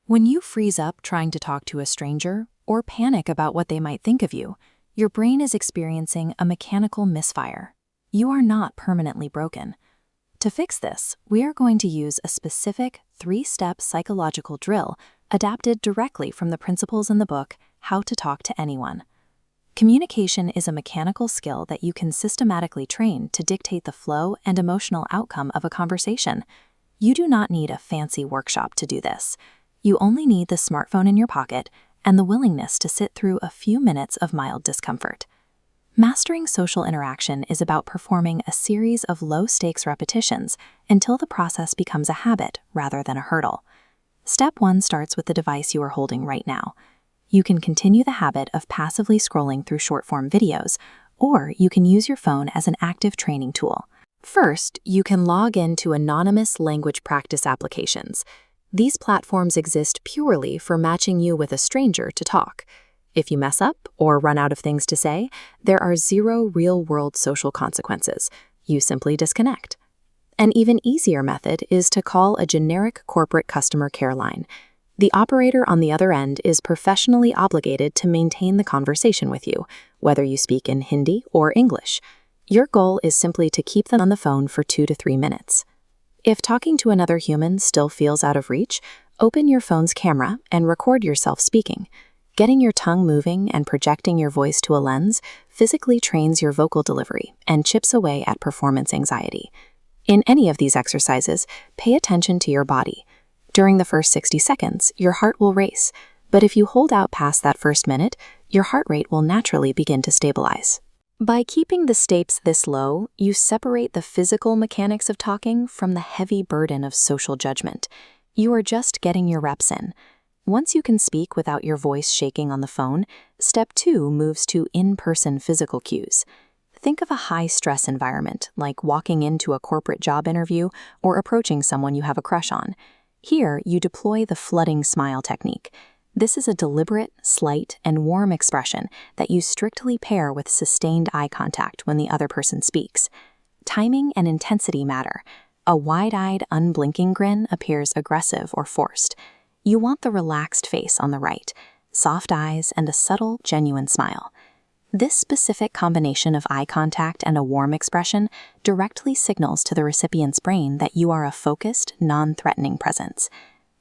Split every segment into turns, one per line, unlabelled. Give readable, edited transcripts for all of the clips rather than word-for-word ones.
When you freeze up trying to talk to a stranger or panic about what they might think of you, your brain is experiencing a mechanical misfire. You are not permanently broken. To fix this, we are going to use a specific 3-step psychological drill adapted directly from the principles in the book, How to Talk to Anyone. Communication is a mechanical skill that you can systematically train to dictate the flow and emotional outcome of a conversation. You do not need a fancy workshop to do this. You only need the smartphone in your pocket and the willingness to sit through a few minutes of mild discomfort. Mastering social interaction is about performing a series of low-stakes repetitions until the process becomes a habit rather than a hurdle. Step 1 starts with the device you are holding right now. You can continue the habit of passively scrolling through short-form videos, or you can use your phone as an active training tool. First, you can log into anonymous language practice applications. These platforms exist purely for matching you with a stranger to talk. If you mess up or run out of things to say, there are 0 real-world social consequences. You simply disconnect. An even easier method is to call a generic corporate customer care line. The operator on the other end is professionally obligated to maintain the conversation with you, whether you speak in Hindi or English. Your goal is simply to keep them on the phone for 2 to 3 minutes. If talking to another human still feels out of reach, open your phone's camera and record yourself speaking. Getting your tongue moving and projecting your voice to a lens physically trains your vocal delivery and chips away at performance anxiety. In any of these exercises, pay attention to your body. During the first 60 seconds, your heart will race, but if you hold out past that first minute, your heart rate will naturally begin to stabilize. By keeping the stakes this low, you separate the physical mechanics of talking from the heavy burden of social judgment. You are just getting your reps in. Once you can speak without your voice shaking on the phone, step 2 moves to in-person physical cues. Think of a high-stress environment, like walking into a corporate job interview or approaching someone you have a crush on. Here, you deploy the flooding smile technique. This is a deliberate, slight, and warm expression that you strictly pair with sustained eye contact when the other person speaks. Timing and intensity matter. A wide-eyed, unblinking grin appears aggressive or forced. You want the relaxed face on the right, soft eyes, and a subtle, genuine smile. This specific combination of eye contact and a warm expression directly signals to the recipient's brain that you are a focused, non-threatening presence.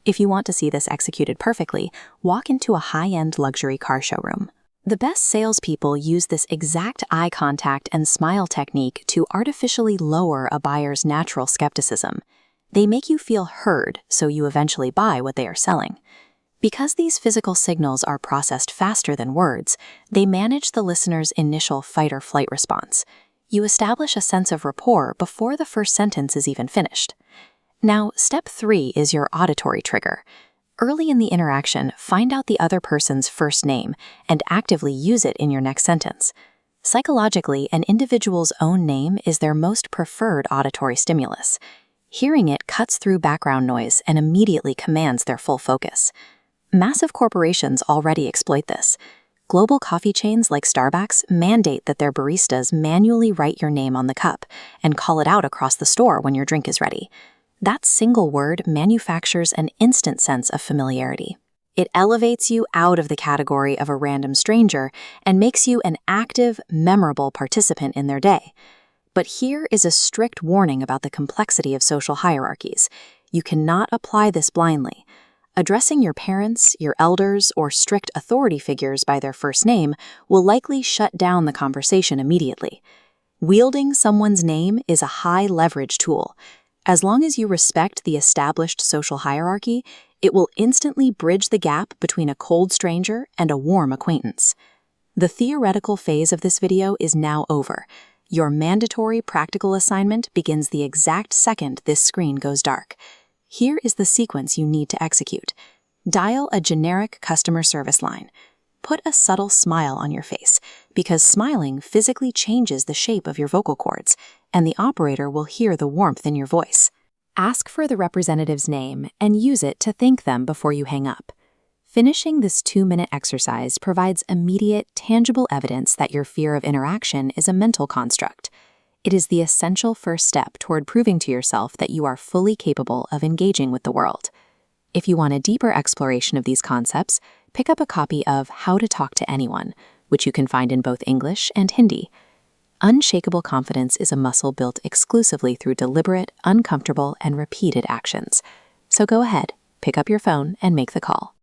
If you want to see this executed perfectly, walk into a high-end luxury car showroom. The best salespeople use this exact eye contact and smile technique to artificially lower a buyer's natural skepticism. They make you feel heard, so you eventually buy what they are selling. Because these physical signals are processed faster than words, they manage the listener's initial fight-or-flight response. You establish a sense of rapport before the first sentence is even finished. Now, step 3 is your auditory trigger. Early in the interaction, find out the other person's first name and actively use it in your next sentence. Psychologically, an individual's own name is their most preferred auditory stimulus. Hearing it cuts through background noise and immediately commands their full focus. Massive corporations already exploit this. Global coffee chains like Starbucks mandate that their baristas manually write your name on the cup and call it out across the store when your drink is ready. That single word manufactures an instant sense of familiarity. It elevates you out of the category of a random stranger and makes you an active, memorable participant in their day. But here is a strict warning about the complexity of social hierarchies. You cannot apply this blindly. Addressing your parents, your elders, or strict authority figures by their first name will likely shut down the conversation immediately. Wielding someone's name is a high-leverage tool. As long as you respect the established social hierarchy, it will instantly bridge the gap between a cold stranger and a warm acquaintance. The theoretical phase of this video is now over. Your mandatory practical assignment begins the exact second this screen goes dark. Here is the sequence you need to execute. Dial a generic customer service line. Put a subtle smile on your face, because smiling physically changes the shape of your vocal cords, and the operator will hear the warmth in your voice. Ask for the representative's name and use it to thank them before you hang up. Finishing this 2-minute exercise provides immediate, tangible evidence that your fear of interaction is a mental construct. It is the essential first step toward proving to yourself that you are fully capable of engaging with the world. If you want a deeper exploration of these concepts, pick up a copy of How to Talk to Anyone, which you can find in both English and Hindi. Unshakable confidence is a muscle built exclusively through deliberate, uncomfortable, and repeated actions. So go ahead, pick up your phone, and make the call.